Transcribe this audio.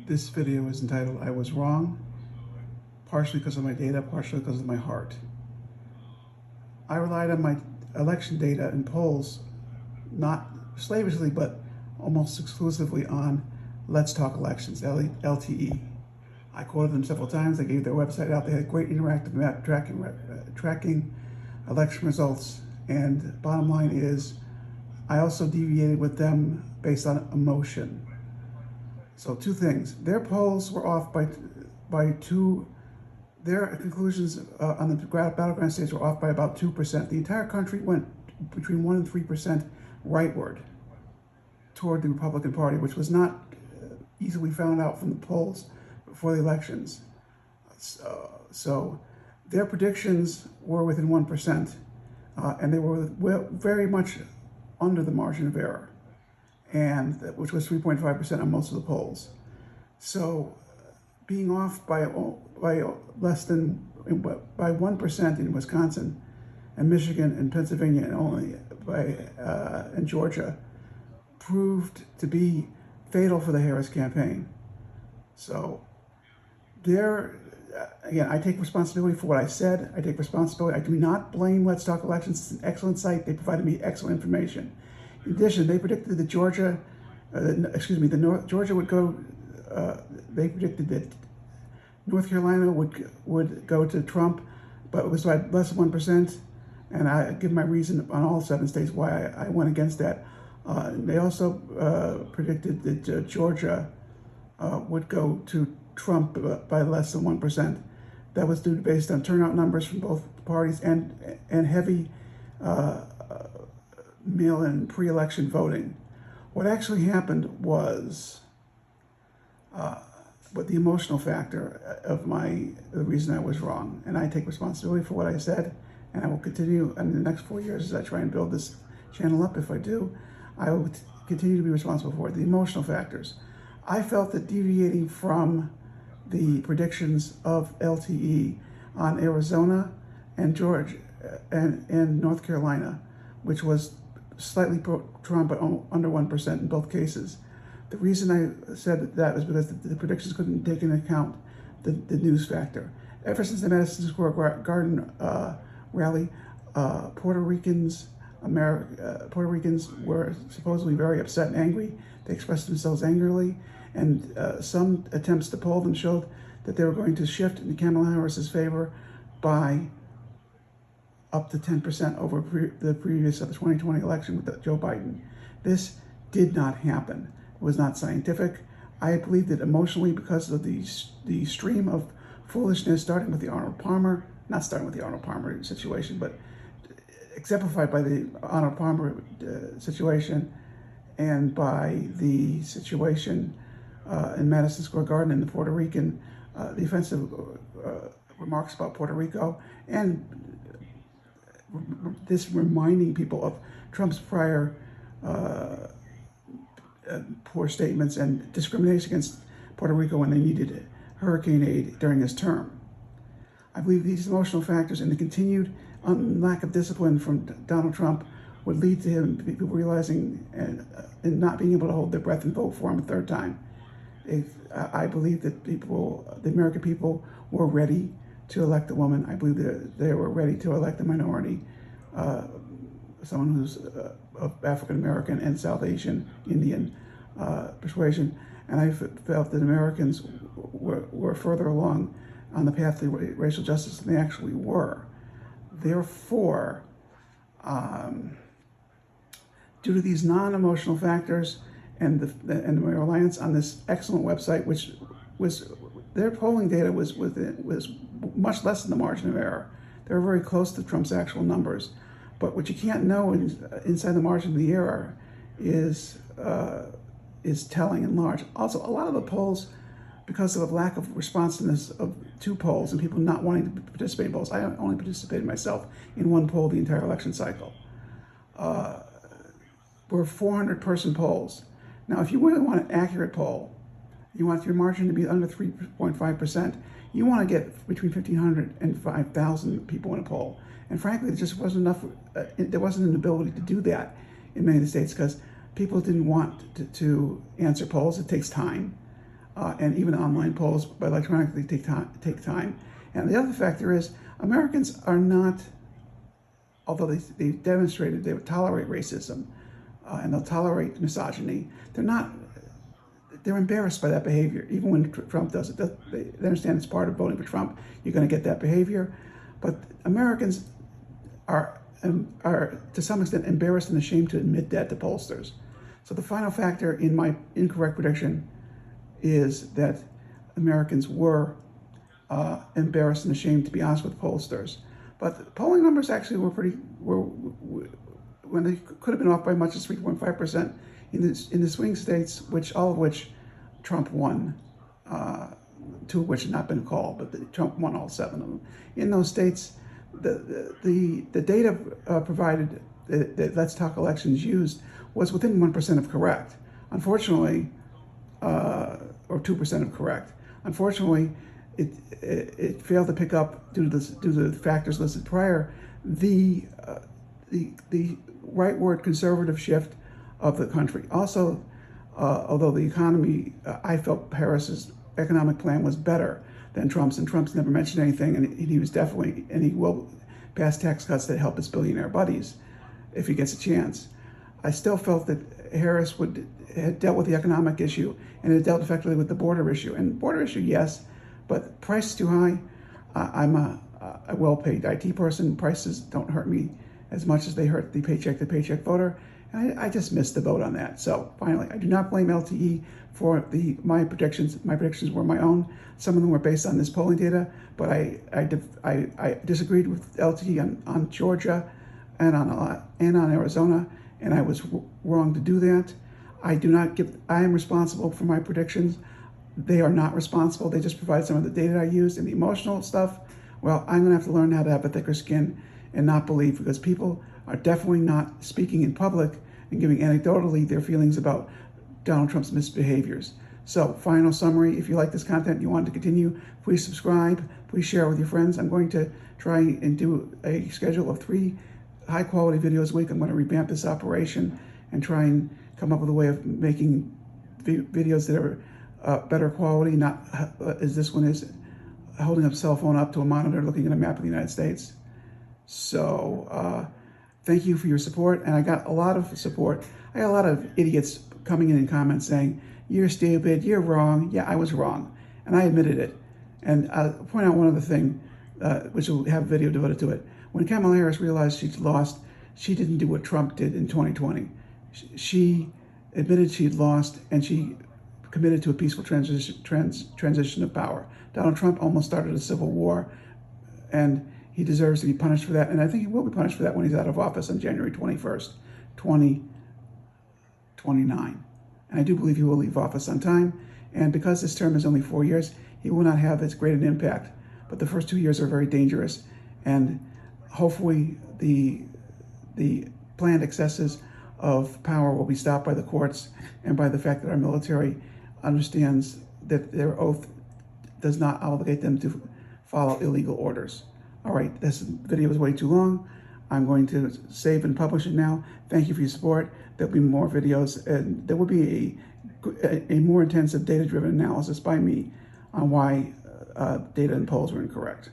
This video is entitled, I Was Wrong, partially because of my data, partially because of my heart. I relied on my election data and polls, not slavishly, but almost exclusively on Let's Talk Elections, LTE. I quoted them several times. I gave their website out. They had great interactive map tracking election results. And bottom line is, I also deviated with them based on emotion. So two things. Their polls were off by two. Their conclusions on the battleground states were off by about 2%. The entire country went between 1% and 3% rightward toward the Republican Party, which was not easily found out from the polls before the elections. So their predictions were within 1%, and they were very much under the margin of error, and which was 3.5% on most of the polls. So being off by less than by 1% in Wisconsin and Michigan and Pennsylvania and only in Georgia proved to be fatal for the Harris campaign. So again, I take responsibility for what I said. I take responsibility. I do not blame Let's Talk Elections. It's an excellent site. They provided me excellent information. In addition, they predicted that Georgia would go. They predicted that North Carolina would go to Trump, but it was by less than 1%. And I give my reason on all 7 states why I went against that. They also predicted that Georgia would go to Trump by less than 1%. That was based on turnout numbers from both parties and heavy mail-in pre-election voting. What actually happened was, but the emotional factor of the reason I was wrong, and I take responsibility for what I said, and I will continue in the next 4 years as I try and build this channel up. If I do, I will continue to be responsible for it. The emotional factors. I felt that deviating from the predictions of LTE on Arizona and Georgia and North Carolina, which was slightly pro-Trump but under 1% in both cases. The reason I said that was because the predictions couldn't take into account the news factor. Ever since the Madison Square Garden rally, Puerto Ricans were supposedly very upset and angry. They expressed themselves angrily, and some attempts to poll them showed that they were going to shift in Kamala Harris's favor by up to 10% over the previous of the 2020 election with Joe Biden. This did not happen. It was not scientific. I believe that emotionally, because of the stream of foolishness, starting with the Arnold Palmer, not starting with the Arnold Palmer situation, but exemplified by the Arnold Palmer situation and by the situation in Madison Square Garden and the Puerto Rican, the offensive remarks about Puerto Rico, and this reminding people of Trump's prior poor statements and discrimination against Puerto Rico when they needed hurricane aid during his term. I believe these emotional factors and the continued lack of discipline from Donald Trump would lead to people realizing and not being able to hold their breath and vote for him a third time. I believe that the American people were ready to elect a woman. I believe that they were ready to elect a minority, someone who's of African American and South Asian Indian persuasion. And I felt that Americans were further along on the path to racial justice than they actually were. Therefore, due to these non-emotional factors and my reliance on this excellent website, which was their polling data was much less than the margin of error. They were very close to Trump's actual numbers, but what you can't know inside the margin of the error is telling and large. Also, a lot of the polls, because of the lack of responsiveness to polls and people not wanting to participate in polls, I only participated myself in one poll the entire election cycle, were 400-person polls. Now, if you really want an accurate poll, you want your margin to be under 3.5%, you want to get between 1,500 and 5,000 people in a poll. And frankly, there just wasn't enough, there wasn't an ability to do that in many of the states because people didn't want to answer polls. It takes time. and even online polls by electronically take time. And the other factor is Americans are not, although they demonstrated they would tolerate racism and they'll tolerate misogyny, they're embarrassed by that behavior. Even when Trump does it, they understand it's part of voting for Trump. You're going to get that behavior, but Americans are to some extent embarrassed and ashamed to admit that to pollsters. So the final factor in my incorrect prediction is that Americans were embarrassed and ashamed to be honest with pollsters. But the polling numbers actually were when they could have been off by much as 3.5% in the swing states, all of which Trump won, two of which had not been called, but Trump won all 7 of them. In those states, the data provided that Let's Talk Elections used was within 1% of correct. Unfortunately, or 2% of correct. Unfortunately, it failed to pick up due to the factors listed prior the rightward conservative shift of the country. Also, although the economy, I felt Harris's economic plan was better than Trump's, and Trump's never mentioned anything, and he was definitely, and he will pass tax cuts that help his billionaire buddies if he gets a chance. I still felt that Harris had dealt with the economic issue and had dealt effectively with the border issue. And border issue, yes, but price is too high. I'm a well-paid IT person. Prices don't hurt me as much as they hurt the paycheck voter. And I just missed the boat on that. So finally, I do not blame LTE for my predictions. My predictions were my own. Some of them were based on this polling data, but I disagreed with LTE on Georgia and on Arizona, and I was wrong to do that. I am responsible for my predictions. They are not responsible. They just provide some of the data I used, and the emotional stuff, well, I'm gonna have to learn how to have a thicker skin and not believe, because people are definitely not speaking in public and giving anecdotally their feelings about Donald Trump's misbehaviors. So, final summary, if you like this content, you want to continue, please subscribe, please share with your friends. I'm going to try and do a schedule of 3 high quality videos a week. I'm going to revamp this operation and try and come up with a way of making videos that are better quality, not as this one is, holding a cell phone up to a monitor looking at a map of the United States. So thank you for your support, and I got a lot of support. I got a lot of idiots coming in comments saying, you're stupid, you're wrong. Yeah, I was wrong, and I admitted it. And I'll point out one other thing, which will have a video devoted to it. When Kamala Harris realized she'd lost, she didn't do what Trump did in 2020. She admitted she'd lost, and she committed to a peaceful transition of power. Donald Trump almost started a civil war, and he deserves to be punished for that. And I think he will be punished for that when he's out of office on January 21st, 2029. And I do believe he will leave office on time. And because this term is only 4 years, he will not have as great an impact. But the first 2 years are very dangerous. And hopefully the planned excesses of power will be stopped by the courts and by the fact that our military understands that their oath does not obligate them to follow illegal orders. All right, this video is way too long. I'm going to save and publish it now. Thank you for your support. There'll be more videos, and there will be a more intensive data-driven analysis by me on why data and polls were incorrect.